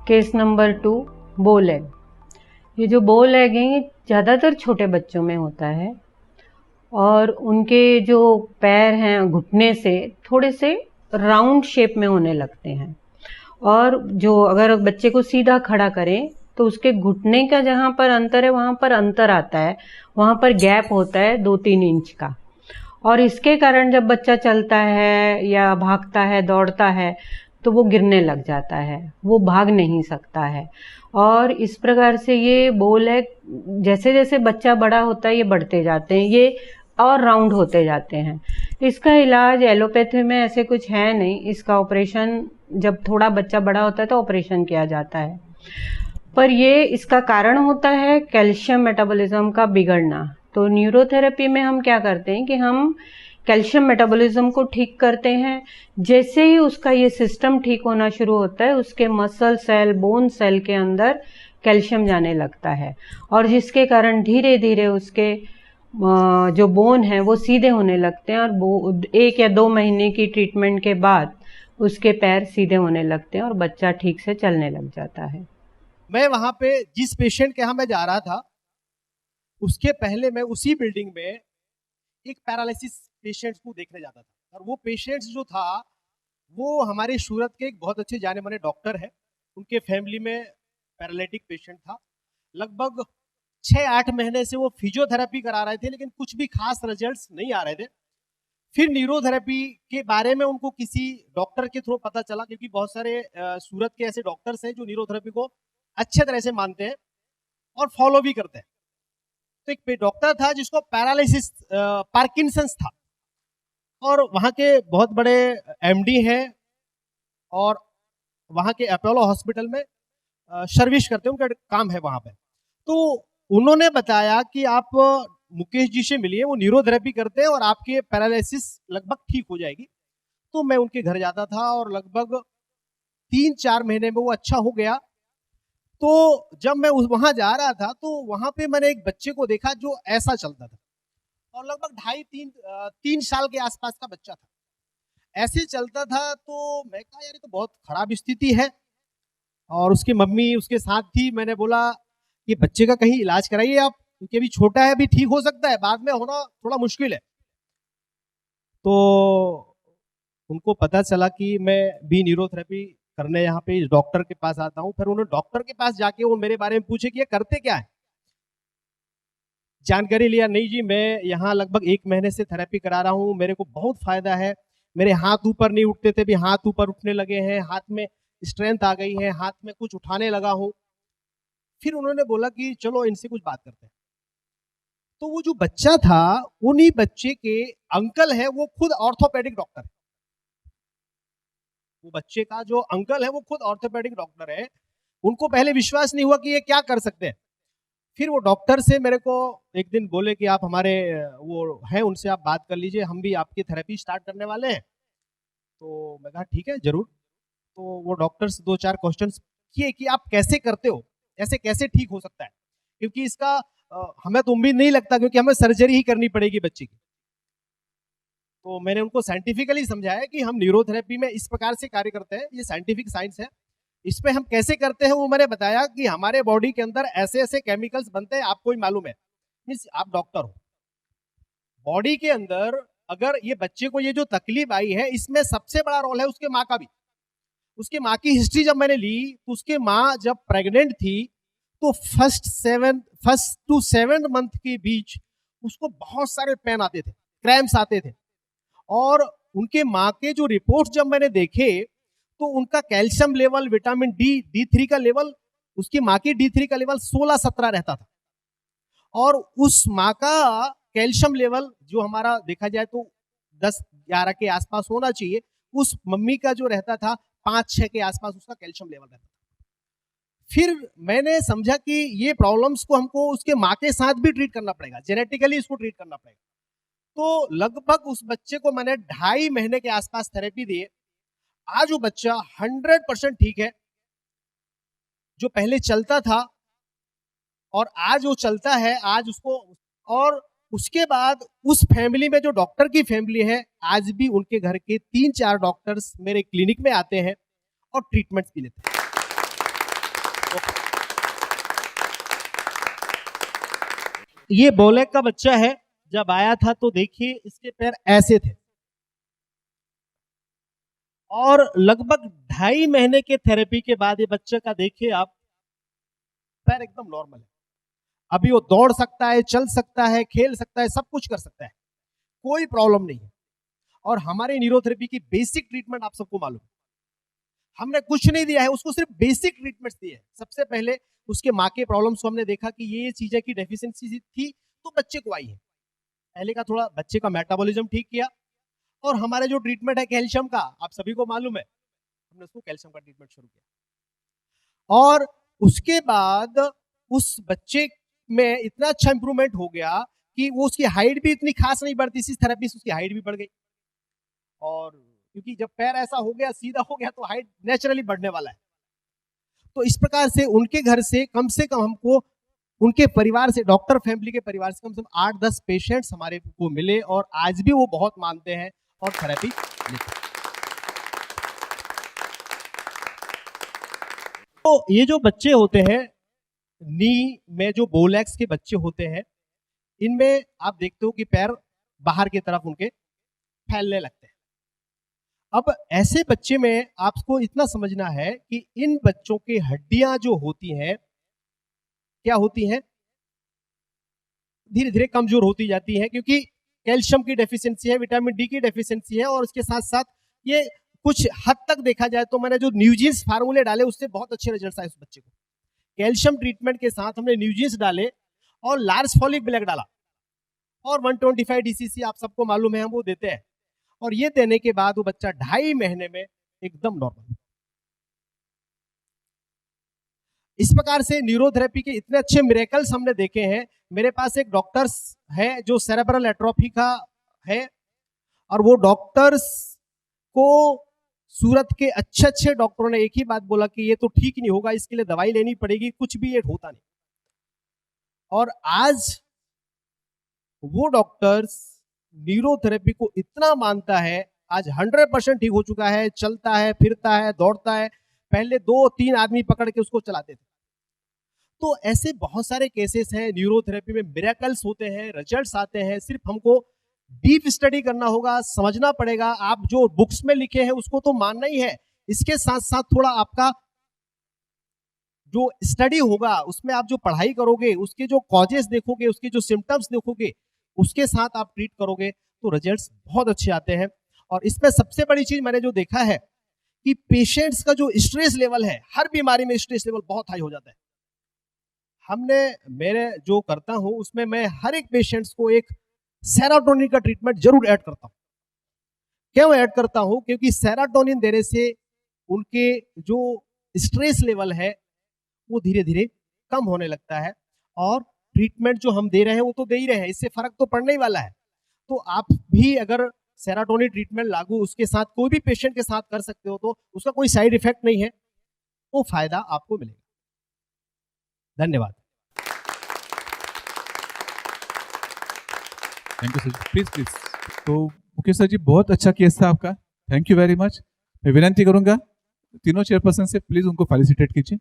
Case number 2, बो leg. ये जो बो लेग है ये ज़्यादातर छोटे बच्चों में होता है और उनके जो पैर हैं घुटने से थोड़े से राउंड शेप में होने लगते हैं। और जो अगर बच्चे को सीधा खड़ा करें तो उसके घुटने का जहाँ पर अंतर है वहाँ पर अंतर आता है, वहाँ पर गैप होता है 2-3 इंच का। और इसके कारण जब बच्चा चलता है या भागता है, दौड़ता है तो वो गिरने लग जाता है, वो भाग नहीं सकता है। और इस प्रकार से ये बो लेग जैसे जैसे बच्चा बड़ा होता है ये बढ़ते जाते हैं, ये और राउंड होते जाते हैं। इसका इलाज एलोपैथी में ऐसे कुछ है नहीं, इसका ऑपरेशन जब थोड़ा बच्चा बड़ा होता है तो ऑपरेशन किया जाता है। पर ये इसका कारण होता है कैल्शियम मेटाबॉलिज्म का बिगड़ना। तो न्यूरोथेरेपी में हम क्या करते हैं कि हम कैल्शियम मेटाबॉलिज्म को ठीक करते हैं। जैसे ही उसका ये सिस्टम ठीक होना शुरू होता है उसके मसल सेल, बोन सेल के अंदर कैल्शियम जाने लगता है और जिसके कारण धीरे धीरे उसके जो बोन है वो सीधे होने लगते हैं और 1 या 2 महीने की ट्रीटमेंट के बाद उसके पैर सीधे होने लगते हैं और बच्चा ठीक से चलने लग जाता है। मैं वहां पे जिस पेशेंट के यहाँ मैं जा रहा था उसके पहले मैं उसी बिल्डिंग में एक पैरालिसिस पेशेंट्स को देखने जाता था और वो पेशेंट्स जो था वो हमारे सूरत के एक बहुत अच्छे जाने माने डॉक्टर है। उनके फैमिली में पैरालिटिक पेशेंट था। लगभग 6-8 महीने से वो फिजियोथेरेपी करा रहे थे लेकिन कुछ भी खास रिजल्ट्स नहीं आ रहे थे। फिर न्यूरोथेरेपी के बारे में उनको किसी डॉक्टर के थ्रू पता चला, क्योंकि बहुत सारे सूरत के ऐसे डॉक्टर्स हैं जो न्यूरोथेरेपी को अच्छे तरह से मानते हैं और फॉलो भी करते हैं। तो एक डॉक्टर था जिसको पैरालिसिस पार्किंसंस था और वहाँ के बहुत बड़े एमडी हैं और वहाँ के अपोलो हॉस्पिटल में सर्विस करते हैं, उनका काम है वहाँ पे। तो उन्होंने बताया कि आप मुकेश जी से मिलिए, वो न्यूरोथेरेपी करते हैं और आपके पैरालिसिस लगभग ठीक हो जाएगी। तो मैं उनके घर जाता था और लगभग 3-4 महीने में वो अच्छा हो गया। तो जब मैं वहां जा रहा था तो वहां पे मैंने एक बच्चे को देखा जो ऐसा चलता था और लगभग 2.5-3 साल के आसपास का बच्चा था, ऐसे चलता था। तो मैं कहा यार ये तो बहुत खराब स्थिति है और उसकी मम्मी उसके साथ थी। मैंने बोला ये बच्चे का कहीं इलाज कराइए आप, क्योंकि अभी छोटा है, अभी ठीक हो सकता है, बाद में होना थोड़ा मुश्किल है। तो उनको पता चला कि मैं भी न्यूरोथेरेपी करने यहाँ पे इस डॉक्टर के पास आता हूँ। फिर उन्होंने डॉक्टर के पास जाके वो मेरे बारे में पूछे कि ये करते क्या है, जानकारी लिया। नहीं जी, मैं यहाँ लगभग 1 महीने से थेरेपी करा रहा हूँ, मेरे को बहुत फायदा है, मेरे हाथ ऊपर नहीं उठते थे, भी हाथ ऊपर उठने लगे हैं, हाथ में स्ट्रेंथ आ गई है, हाथ में कुछ उठाने लगा हूँ। फिर उन्होंने बोला कि चलो इनसे कुछ बात करते हैं। तो वो जो बच्चा था, उन्हीं बच्चे के अंकल है, वो खुद ऑर्थोपेडिक डॉक्टर है। वो बच्चे का जो अंकल है वो खुद ऑर्थोपेडिक डॉक्टर है। उनको पहले विश्वास नहीं हुआ कि ये क्या कर सकते हैं। फिर वो डॉक्टर से मेरे को एक दिन बोले कि आप हमारे वो हैं, उनसे आप बात कर लीजिए, हम भी आपकी थेरेपी स्टार्ट करने वाले हैं। तो मैं कहा ठीक है जरूर। तो वो डॉक्टर से 2-4 क्वेश्चंस किए कि आप कैसे करते हो, ऐसे कैसे ठीक हो सकता है, क्योंकि इसका हमें तो उम्मीद नहीं लगता, क्योंकि हमें सर्जरी ही करनी पड़ेगी बच्चे की। तो मैंने उनको साइंटिफिकली समझाया कि हम न्यूरोथेरेपी में इस प्रकार से कार्य करते हैं, ये साइंटिफिक साइंस है, इस पे हम कैसे करते हैं वो मैंने बताया कि हमारे बॉडी के अंदर ऐसे ऐसे केमिकल्स बनते हैं, आपको ही मालूम है, मींस आप डॉक्टर हो। बॉडी के अंदर अगर ये बच्चे को ये जो तकलीफ आई है, इसमें सबसे बड़ा रोल है उसके माँ का भी। उसके माँ की हिस्ट्री जब मैंने ली तो उसके माँ जब प्रेग्नेंट थी तो फर्स्ट टू 7 मंथ के बीच उसको बहुत सारे पेन आते थे, क्रैम्प्स आते थे। और उनके माँ के जो रिपोर्ट जब मैंने देखे तो उनका कैल्शियम लेवल, विटामिन D3 का लेवल, उसकी माँ की D3 का लेवल 16-17 रहता था। और उस माँ का कैल्शियम लेवल जो हमारा देखा जाए तो 10-11 के आसपास होना चाहिए, उस मम्मी का जो रहता था 5-6 के आसपास उसका कैल्शियम लेवल रहता था। फिर मैंने समझा कि ये प्रॉब्लम्स को हमको उसके माँ के साथ भी ट्रीट करना पड़ेगा, जेनेटिकली इसको ट्रीट करना पड़ेगा। तो लगभग उस बच्चे को मैंने 2.5 महीने के आसपास थेरेपी दी। आज वो बच्चा 100% ठीक है, जो पहले चलता था और आज वो चलता है आज उसको। और उसके बाद उस फैमिली में जो डॉक्टर की फैमिली है, आज भी उनके घर के 3-4 डॉक्टर्स मेरे क्लिनिक में आते हैं और ट्रीटमेंट्स भी लेते हैं। ये बोलेग का बच्चा है, जब आया था तो देखिए इसके पैर ऐसे थे, और लगभग 2.5 महीने के थेरेपी के बाद ये बच्चे का देखिए आप, पैर एकदम नॉर्मल है। अभी वो दौड़ सकता है, चल सकता है, खेल सकता है, सब कुछ कर सकता है, कोई प्रॉब्लम नहीं है। और हमारे न्यूरोथेरेपी की बेसिक ट्रीटमेंट आप सबको मालूम है, हमने कुछ नहीं दिया है उसको, सिर्फ बेसिक ट्रीटमेंट्स दिए हैं। सबसे पहले उसके माँ के प्रॉब्लम्स को हमने देखा कि ये चीजें की डेफिशिएंसी थी तो बच्चे को आई है। पहले का थोड़ा बच्चे का मेटाबॉलिज्म ठीक किया, और हमारे जो ट्रीटमेंट है कैल्शियम का, आप सभी को मालूम है, हमने उसको कैल्शियम का ट्रीटमेंट शुरू किया। और उसके बाद उस बच्चे में इतना अच्छा इंप्रूवमेंट हो गया कि वो उसकी हाइट भी इतनी खास नहीं बढ़ती, इसी थेरेपी से उसकी हाइट भी बढ़ गई। और क्योंकि जब पैर ऐसा हो गया, सीधा हो गया, तो हाइट नेचुरली बढ़ने वाला है। तो इस प्रकार से उनके घर से कम हमको, उनके परिवार से, डॉक्टर फैमिली के परिवार से कम 8-10 पेशेंट्स हमारे को मिले, और आज भी वो बहुत मानते हैं और थेरेपी लेते हैं। तो ये जो बच्चे होते हैं, नी में जो बोलेग्स के बच्चे होते हैं, इनमें आप देखते हो कि पैर बाहर की तरफ उनके फैलने लगते हैं। अब ऐसे बच्चे में आपको इतना समझना है कि इन बच्चों की हड्डियां जो होती हैं, क्या होती हैं, धीरे धीरे कमजोर होती जाती है, क्योंकि कैल्शियम की डेफिशिएंसी है, विटामिन डी की डेफिशिएंसी है, और उसके साथ साथ ये कुछ हद तक देखा जाए तो मैंने जो न्यूजीन्स फार्मूले डाले उससे बहुत अच्छे रिजल्ट आए उस बच्चे को। कैल्शियम ट्रीटमेंट के साथ हमने न्यूजीन्स डाले और लार्ज फॉलिक ब्लैक डाला, और 125 DCC आप सबको मालूम है हम वो देते हैं, और ये देने के बाद वो बच्चा 2.5 महीने में एकदम नॉर्मल। इस प्रकार से न्यूरोथेरेपी के इतने अच्छे मिरेकल्स हमने देखे हैं। मेरे पास एक डॉक्टर्स है जो सेरेब्रल एट्रोफी का है, और वो डॉक्टर्स को सूरत के अच्छे डॉक्टरों ने एक ही बात बोला कि ये तो ठीक नहीं होगा, इसके लिए दवाई लेनी पड़ेगी, कुछ भी ये होता नहीं। और आज वो डॉक्टर्स न्यूरोथेरेपी को इतना मानता है, आज 100% ठीक हो चुका है, चलता है, फिरता है, दौड़ता है। पहले 2-3 आदमी पकड़ के उसको चलाते थे। तो ऐसे बहुत सारे केसेस हैं न्यूरोथेरेपी में, मिरेकल्स होते हैं, रिजल्ट्स आते हैं। सिर्फ हमको डीप स्टडी करना होगा, समझना पड़ेगा। आप जो बुक्स में लिखे हैं उसको तो मानना ही है, इसके साथ साथ थोड़ा आपका जो स्टडी होगा, उसमें आप जो पढ़ाई करोगे, उसके जो कॉजेस देखोगे, उसके जो सिम्टम्स देखोगे, उसके साथ आप ट्रीट करोगे तो रिजल्ट्स बहुत अच्छे आते हैं। और इसमें सबसे बड़ी चीज मैंने जो देखा है कि पेशेंट्स का जो स्ट्रेस लेवल है, हर बीमारी में स्ट्रेस लेवल बहुत हाई हो जाता है। मेरे जो करता हूं उसमें मैं हर एक पेशेंट्स को एक सेरोटोनिन का ट्रीटमेंट जरूर ऐड करता हूं। क्यों ऐड करता हूं? क्योंकि सेरोटोनिन देने से उनके जो स्ट्रेस लेवल है वो धीरे धीरे कम होने लगता है, और ट्रीटमेंट जो हम दे रहे हैं वो तो दे ही रहे हैं, इससे फर्क तो पड़ने ही वाला है। तो आप भी अगर सेरोटोनिन ट्रीटमेंट लागू उसके साथ कोई भी पेशेंट के साथ कर सकते हो, तो उसका कोई साइड इफेक्ट नहीं है, वो फायदा आपको मिलेगा। धन्यवाद। Thank you sir, please please. तो मुकेश सर जी, बहुत अच्छा केस था आपका, थैंक यू वेरी मच। मैं विनती करूंगा तीनों चेयरपर्सन से, प्लीज उनको फेलिसिटेट कीजिए।